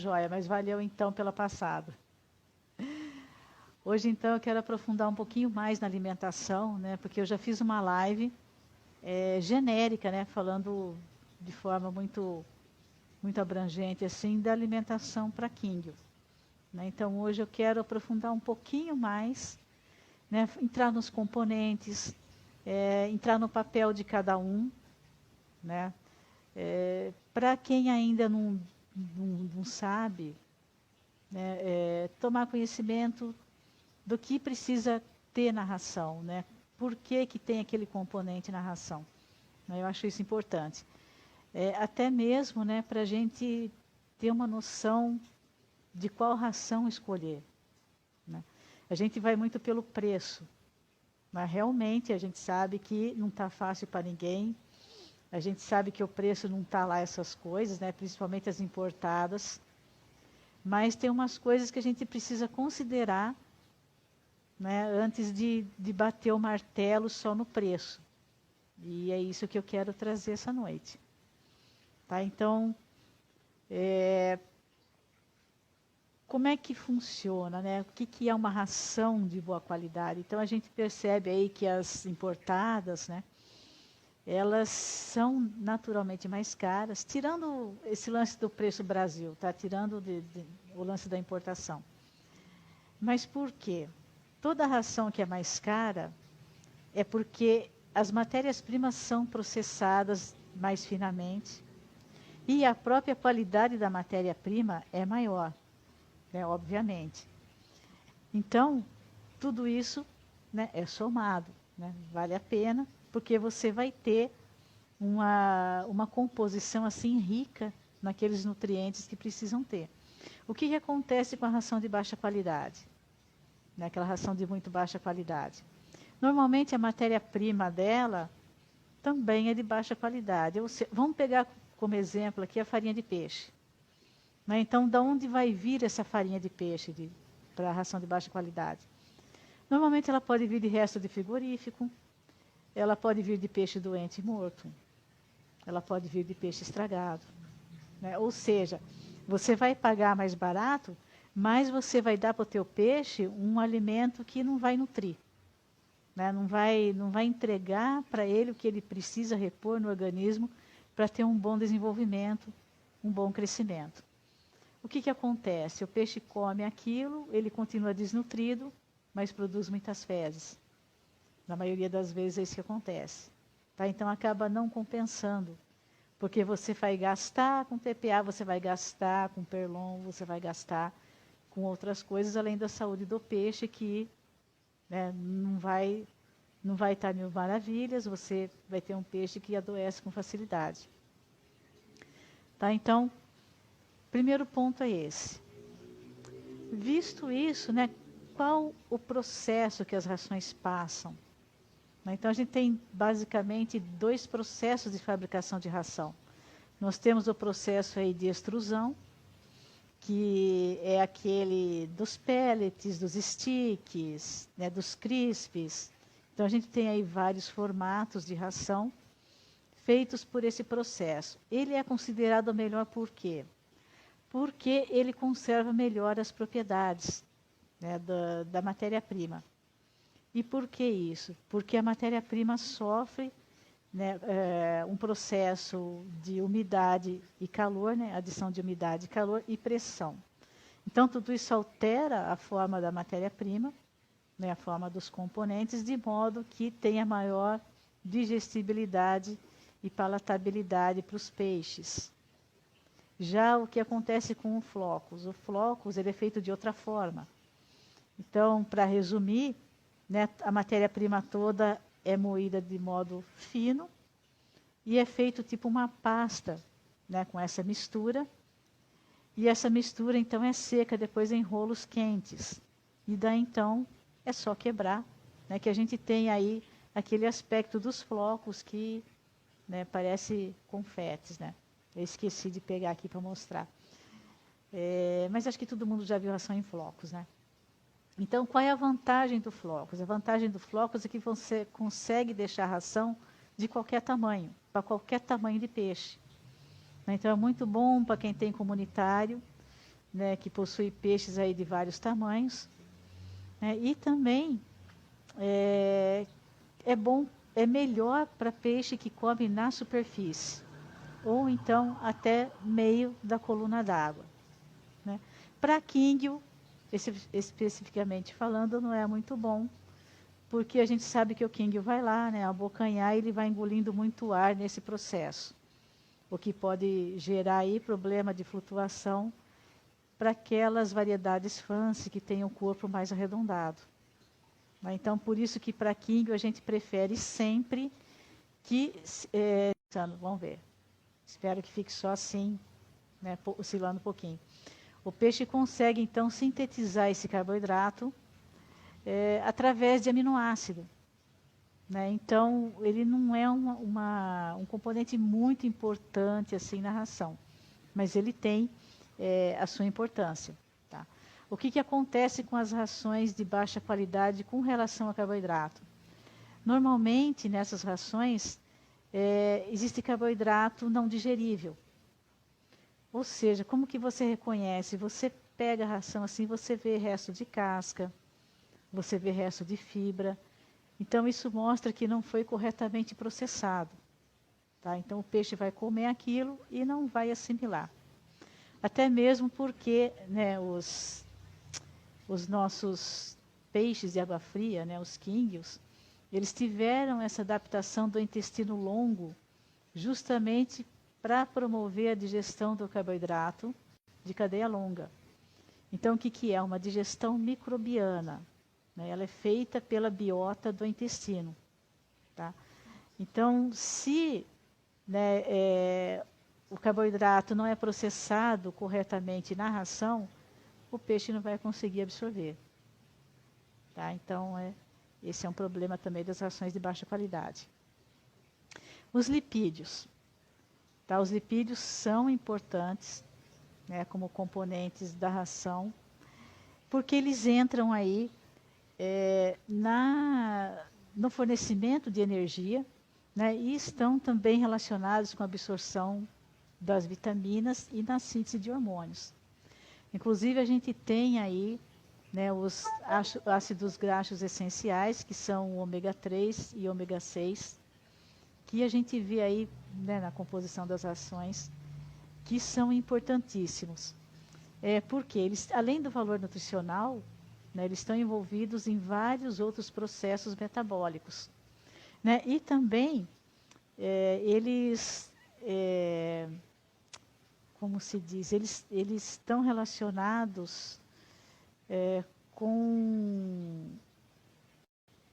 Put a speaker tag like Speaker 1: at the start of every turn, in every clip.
Speaker 1: Joia, mas valeu então pela passada. Hoje então eu quero aprofundar um pouquinho mais na alimentação, né? Porque eu já fiz uma live genérica, né? Falando de forma muito abrangente assim da alimentação para Kindle, né? Então hoje eu quero aprofundar um pouquinho mais, né? Entrar nos componentes, entrar no papel de cada um, né? Para quem ainda não sabe, né? Tomar conhecimento do que precisa ter na ração, né? Por que que tem aquele componente na ração? Eu acho isso importante. Até mesmo, né, para a gente ter uma noção de qual ração escolher, né? A gente vai muito pelo preço, mas realmente a gente sabe que não está fácil para ninguém. A gente sabe que o preço não está lá essas coisas, né, principalmente as importadas. Mas tem umas coisas que a gente precisa considerar, né, antes de bater o martelo só no preço. E é isso que eu quero trazer essa noite. Tá? Então, como é que funciona, né? O que é uma ração de boa qualidade? Então, a gente percebe aí que as importadas, né, elas são naturalmente mais caras, tirando esse lance do preço Brasil, tá? Tirando o lance da importação. Mas por quê? Toda ração que é mais cara é porque as matérias-primas são processadas mais finamente e a própria qualidade da matéria-prima é maior, né, obviamente. Então, tudo isso, né, é somado, né, vale a pena, porque você vai ter uma composição assim rica naqueles nutrientes que precisam ter. O que acontece com a ração de baixa qualidade? Né, aquela ração de muito baixa qualidade. Normalmente a matéria-prima dela também é de baixa qualidade. Vamos pegar como exemplo aqui a farinha de peixe. Né? Então, de onde vai vir essa farinha de peixe para a ração de baixa qualidade? Normalmente ela pode vir de resto de frigorífico, ela pode vir de peixe doente e morto, ela pode vir de peixe estragado. Né? Ou seja, você vai pagar mais barato, mas você vai dar para o teu peixe um alimento que não vai nutrir. Né? Não vai entregar para ele o que ele precisa repor no organismo para ter um bom desenvolvimento, um bom crescimento. O que acontece? O peixe come aquilo, ele continua desnutrido, mas produz muitas fezes. Na maioria das vezes é isso que acontece. Tá? Então acaba não compensando, porque você vai gastar com TPA, você vai gastar com Perlon, você vai gastar com outras coisas, além da saúde do peixe, que, né, não vai estar mil maravilhas, você vai ter um peixe que adoece com facilidade. Tá? Então, primeiro ponto é esse. Visto isso, né, qual o processo que as rações passam? Então, a gente tem basicamente 2 processos de fabricação de ração. Nós temos o processo aí de extrusão, que é aquele dos pellets, dos sticks, né, dos crisps. Então, a gente tem aí vários formatos de ração feitos por esse processo. Ele é considerado o melhor por quê? Porque ele conserva melhor as propriedades, né, da matéria-prima. E por que isso? Porque a matéria-prima sofre, né, um processo de umidade e calor, né, adição de umidade, calor e pressão. Então, tudo isso altera a forma da matéria-prima, né, a forma dos componentes, de modo que tenha maior digestibilidade e palatabilidade para os peixes. Já o que acontece com o flocos ele é feito de outra forma. Então, para resumir, né, a matéria-prima toda é moída de modo fino e é feito tipo uma pasta, né, com essa mistura. E essa mistura, então, é seca depois em rolos quentes. E daí, então, é só quebrar, né, que a gente tem aí aquele aspecto dos flocos que, né, parece confetes, né? Eu esqueci de pegar aqui para mostrar. Mas acho que todo mundo já viu ração em flocos, né? Então, qual é a vantagem do flocos? A vantagem do flocos é que você consegue deixar a ração de qualquer tamanho, para qualquer tamanho de peixe. Então, é muito bom para quem tem comunitário, né, que possui peixes aí de vários tamanhos, né, e também é bom, é melhor para peixe que come na superfície, ou então até meio da coluna d'água, né. Para quíngio, especificamente falando, não é muito bom, porque a gente sabe que o quíngio vai lá, né, abocanhar, e ele vai engolindo muito ar nesse processo, o que pode gerar aí problema de flutuação para aquelas variedades fancy que têm o corpo mais arredondado. Então, por isso que para quíngio a gente prefere sempre que... vamos ver. Espero que fique só assim, né, oscilando um pouquinho. O peixe consegue, então, sintetizar esse carboidrato através de aminoácido, né? Então, ele não é um componente muito importante assim na ração, mas ele tem a sua importância. Tá? O que acontece com as rações de baixa qualidade com relação a carboidrato? Normalmente, nessas rações, existe carboidrato não digerível. Ou seja, como que você reconhece? Você pega a ração assim, você vê resto de casca, você vê resto de fibra. Então, isso mostra que não foi corretamente processado. Tá? Então, o peixe vai comer aquilo e não vai assimilar. Até mesmo porque, né, os nossos peixes de água fria, né, os quínguios, eles tiveram essa adaptação do intestino longo justamente para promover a digestão do carboidrato de cadeia longa. Então, o que é? Uma digestão microbiana, né? Ela é feita pela biota do intestino. Tá? Então, se, né, o carboidrato não é processado corretamente na ração, o peixe não vai conseguir absorver. Tá? Então, esse é um problema também das rações de baixa qualidade. Os lipídios. Tá? Os lipídios são importantes, né, como componentes da ração, porque eles entram aí no fornecimento de energia, né, e estão também relacionados com a absorção das vitaminas e na síntese de hormônios. Inclusive, a gente tem aí, né, os ácidos graxos essenciais, que são o ômega 3 e ômega 6, que a gente vê aí, né, na composição das rações, que são importantíssimos. Porque eles, além do valor nutricional, né, eles estão envolvidos em vários outros processos metabólicos. Né? E também, eles, como se diz, eles estão relacionados com...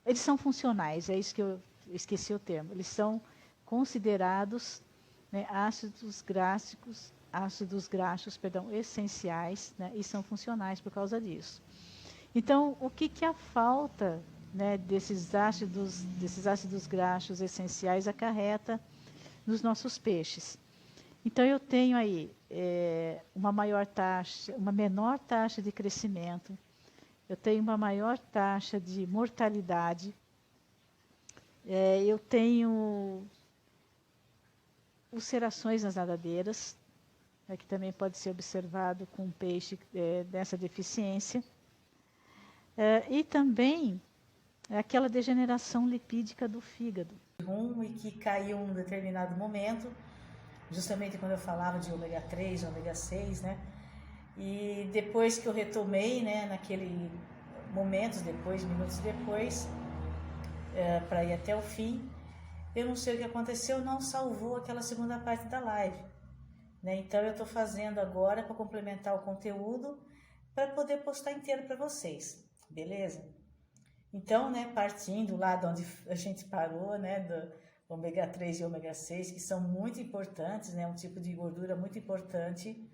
Speaker 1: Eles são funcionais, é isso que eu esqueci o termo. Eles são considerados, né, ácidos graxos, essenciais, né, e são funcionais por causa disso. Então, o que a falta, né, desses ácidos graxos essenciais acarreta nos nossos peixes? Então, eu tenho aí uma menor taxa de crescimento, eu tenho uma maior taxa de mortalidade, eu tenho ulcerações nas nadadeiras, que também pode ser observado com um peixe dessa deficiência, e também aquela degeneração lipídica do fígado. E que caiu em um determinado momento, justamente quando eu falava de ômega 3, ômega 6, né? E depois que eu retomei, né, naquele momentos depois, minutos depois, para ir até o fim, eu não sei o que aconteceu, não salvou aquela segunda parte da live. Né? Então, eu estou fazendo agora para complementar o conteúdo, para poder postar inteiro para vocês, beleza? Então, né, partindo lá de onde a gente parou, né, do ômega 3 e ômega 6, que são muito importantes, né, um tipo de gordura muito importante,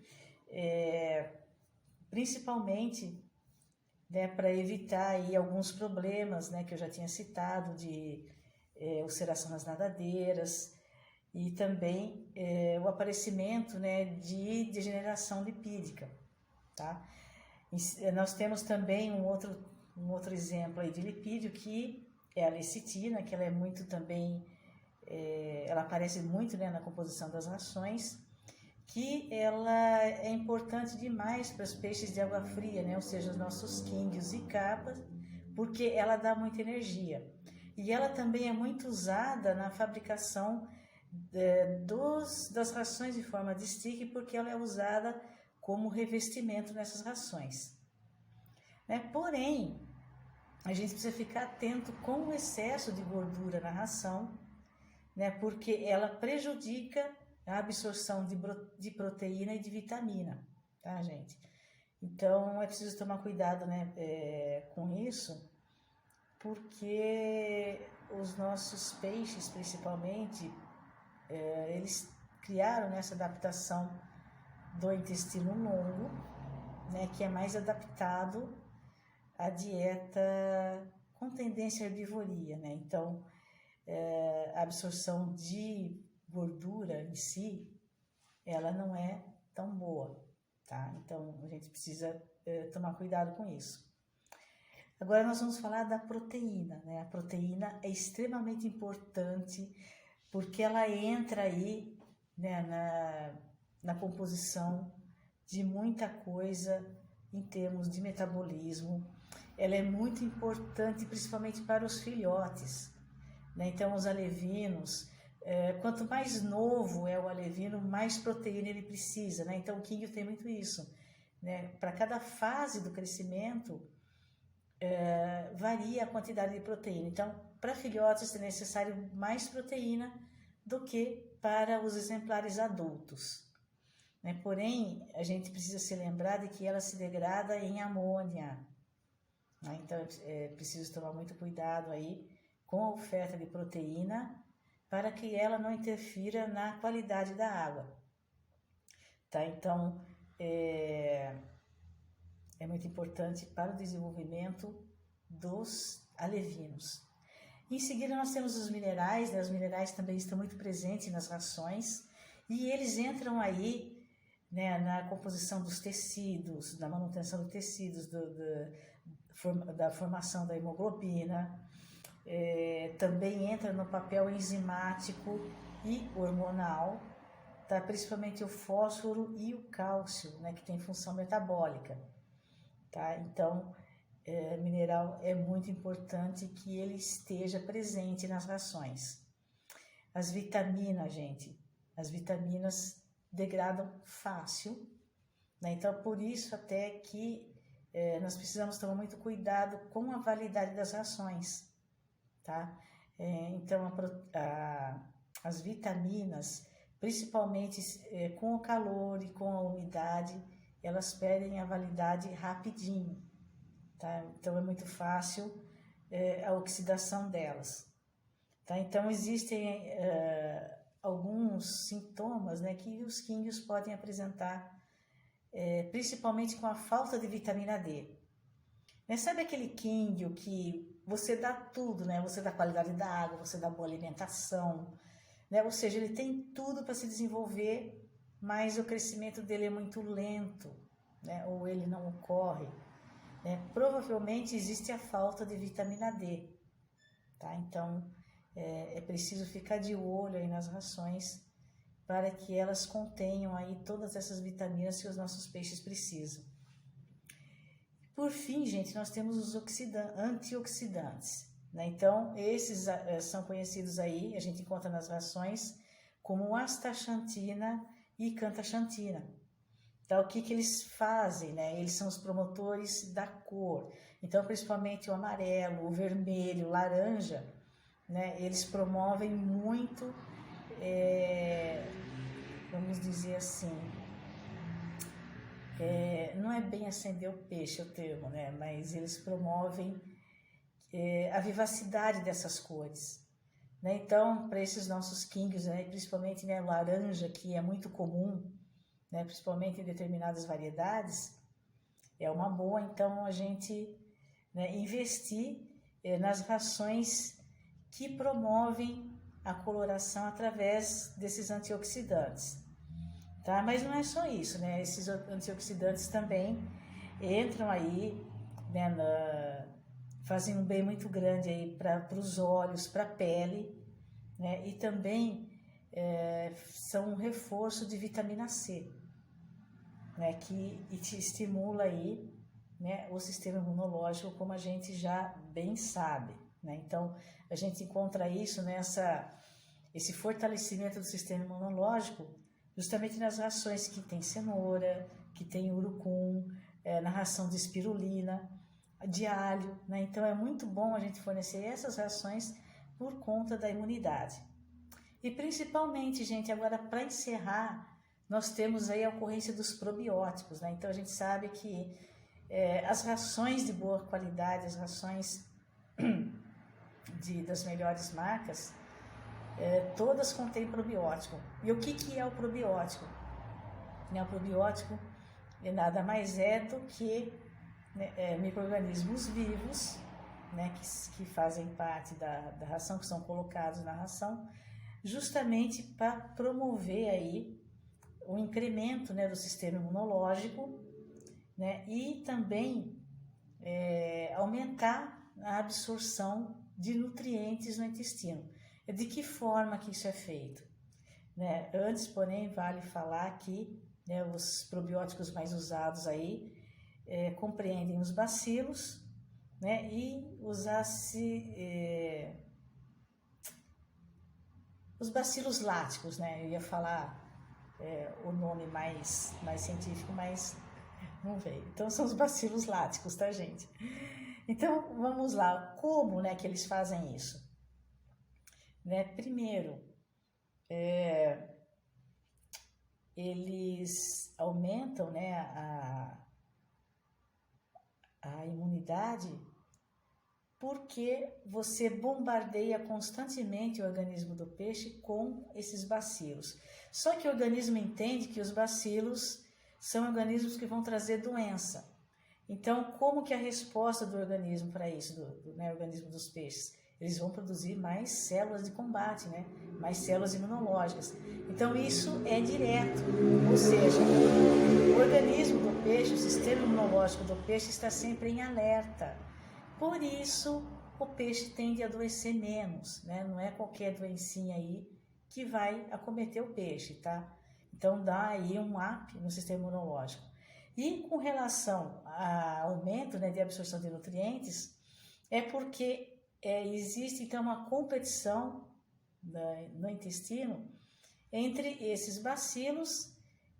Speaker 1: principalmente, né, para evitar aí alguns problemas, né, que eu já tinha citado, de ulceração nas nadadeiras, e também o aparecimento, né, de degeneração lipídica. Tá? Nós temos também um outro exemplo aí de lipídio, que é a lecitina, que ela é muito também, ela aparece muito, né, na composição das rações,
Speaker 2: que ela é importante demais para os peixes de água fria, né? Ou seja, os nossos quíndios e carpas, porque ela dá muita energia. E ela também é muito usada na fabricação das rações em forma de stick, porque ela é usada como revestimento nessas rações. Porém, a gente precisa ficar atento com o excesso de gordura na ração, porque ela prejudica a absorção de proteína e de vitamina, tá, gente? Então, é preciso tomar cuidado, com isso, porque os nossos peixes, principalmente, eles criaram essa adaptação do intestino longo, que é mais adaptado à dieta com tendência à herbivoria, Então, a absorção de gordura em si, ela não é tão boa, tá? Então, a gente precisa tomar cuidado com isso. Agora nós vamos falar da proteína, A proteína é extremamente importante porque ela entra aí, na composição de muita coisa em termos de metabolismo. Ela é muito importante principalmente para os filhotes, Então, os alevinos, quanto mais novo é o alevino, mais proteína ele precisa, Então, o quíngio tem muito isso, Para cada fase do crescimento, varia a quantidade de proteína. Então, para filhotes é necessário mais proteína do que para os exemplares adultos. Porém, a gente precisa se lembrar de que ela se degrada em amônia. Então, é preciso tomar muito cuidado aí com a oferta de proteína para que ela não interfira na qualidade da água. Tá? Então, é muito importante para o desenvolvimento dos alevinos. Em seguida, nós temos os minerais, Os minerais também estão muito presentes nas rações e eles entram aí, na composição dos tecidos, na manutenção dos tecidos, da formação da hemoglobina, também entra no papel enzimático e hormonal, tá? Principalmente o fósforo e o cálcio, que tem função metabólica. Tá? Então, mineral é muito importante que ele esteja presente nas rações. As vitaminas, gente, as vitaminas degradam fácil, Então, por isso até que nós precisamos tomar muito cuidado com a validade das rações, tá? Então, as vitaminas, principalmente com o calor e com a umidade, elas perdem a validade rapidinho, tá? Então, é muito fácil a oxidação delas, tá? Então, existem alguns sintomas, que os quínghios podem apresentar, principalmente com a falta de vitamina D. Sabe aquele quíngio que você dá tudo, Você dá qualidade da água, você dá boa alimentação, Ou seja, ele tem tudo para se desenvolver, mas o crescimento dele é muito lento, Ou ele não ocorre, Provavelmente existe a falta de vitamina D, tá? Então, é preciso ficar de olho aí nas rações para que elas contenham aí todas essas vitaminas que os nossos peixes precisam. Por fim, gente, nós temos os antioxidantes, Então, esses são conhecidos aí, a gente encontra nas rações como astaxantina e cantaxantina. Então, o que eles fazem, Eles são os promotores da cor. Então, principalmente o amarelo, o vermelho, o laranja, Eles promovem muito, vamos dizer assim, não é bem acender o peixe o termo, Mas eles promovem a vivacidade dessas cores. Então, para esses nossos quínghios, principalmente o laranja, que é muito comum, principalmente em determinadas variedades, é uma boa, então, a gente investir nas rações que promovem a coloração através desses antioxidantes, tá? Mas não é só isso, Esses antioxidantes também entram aí, fazem um bem muito grande aí para os olhos, para a pele, E também são um reforço de vitamina C, né, que te estimula aí, né, o sistema imunológico, como a gente já bem sabe, né? Então, a gente encontra isso esse fortalecimento do sistema imunológico justamente nas rações que tem cenoura, que tem urucum, na ração de espirulina, de alho, né? Então, é muito bom a gente fornecer essas rações por conta da imunidade. E principalmente, gente, agora para encerrar, nós temos aí a ocorrência dos probióticos, né? Então a gente sabe que as rações de boa qualidade, as rações das melhores marcas, todas contêm probiótico. E o que é o probiótico? O probiótico nada mais é do que micro-organismos vivos, né, que fazem parte da ração, que são colocados na ração, justamente para promover aí o incremento, né, do sistema imunológico, né, e também aumentar a absorção de nutrientes no intestino. De que forma que isso é feito? Né? Antes, porém, vale falar que, né, os probióticos mais usados aí compreendem os bacilos, né, e os bacilos láticos, né? Eu ia falar o nome mais científico, mas não veio. Então, são os bacilos láticos, tá, gente? Então, vamos lá. Como, né, que eles fazem isso? Né? Primeiro, eles aumentam, né, a imunidade porque você bombardeia constantemente o organismo do peixe com esses bacilos. Só que o organismo entende que os bacilos são organismos que vão trazer doença. Então, como que é a resposta do organismo para isso, do organismo dos peixes? Eles vão produzir mais células de combate, né? Mais células imunológicas. Então, isso é direto, ou seja, o organismo do peixe, o sistema imunológico do peixe está sempre em alerta. Por isso, o peixe tende a adoecer menos, né? Não é qualquer doencinha aí que vai acometer o peixe, tá? Então, dá aí um up no sistema imunológico. E com relação ao aumento, né, de absorção de nutrientes, é porque existe então uma competição no intestino entre esses bacilos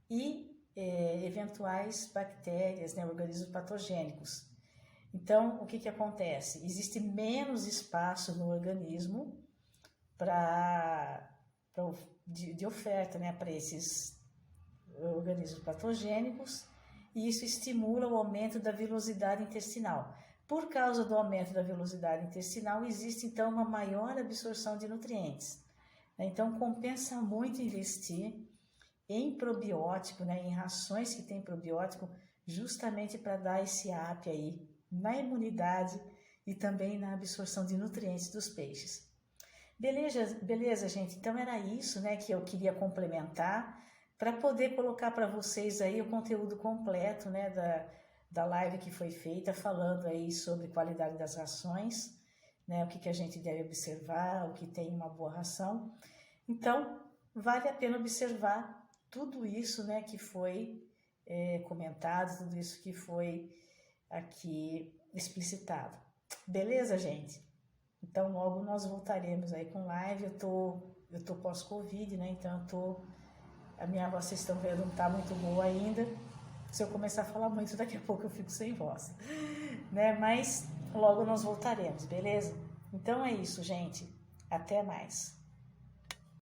Speaker 2: e eventuais bactérias, né, organismos patogênicos. Então, o que acontece? Existe menos espaço no organismo de oferta, né, para esses organismos patogênicos, e isso estimula o aumento da velocidade intestinal. Por causa do aumento da velocidade intestinal, existe então uma maior absorção de nutrientes. Então, compensa muito investir em probiótico, né, em rações que tem probiótico, justamente para dar esse up aí na imunidade e também na absorção de nutrientes dos peixes. Beleza, gente? Então era isso, né, que eu queria complementar para poder colocar para vocês aí o conteúdo completo, né, da live que foi feita, falando aí sobre qualidade das rações, né, o que a gente deve observar, o que tem uma boa ração. Então, vale a pena observar tudo isso, né, que foi comentado, tudo isso que foi aqui explicitado. Beleza, gente? Então, logo nós voltaremos aí com live. Eu tô pós-Covid, né? Então, a minha voz, vocês estão vendo, não tá muito boa ainda. Se eu começar a falar muito, daqui a pouco eu fico sem voz, né? Mas logo nós voltaremos, beleza? Então é isso, gente. Até mais.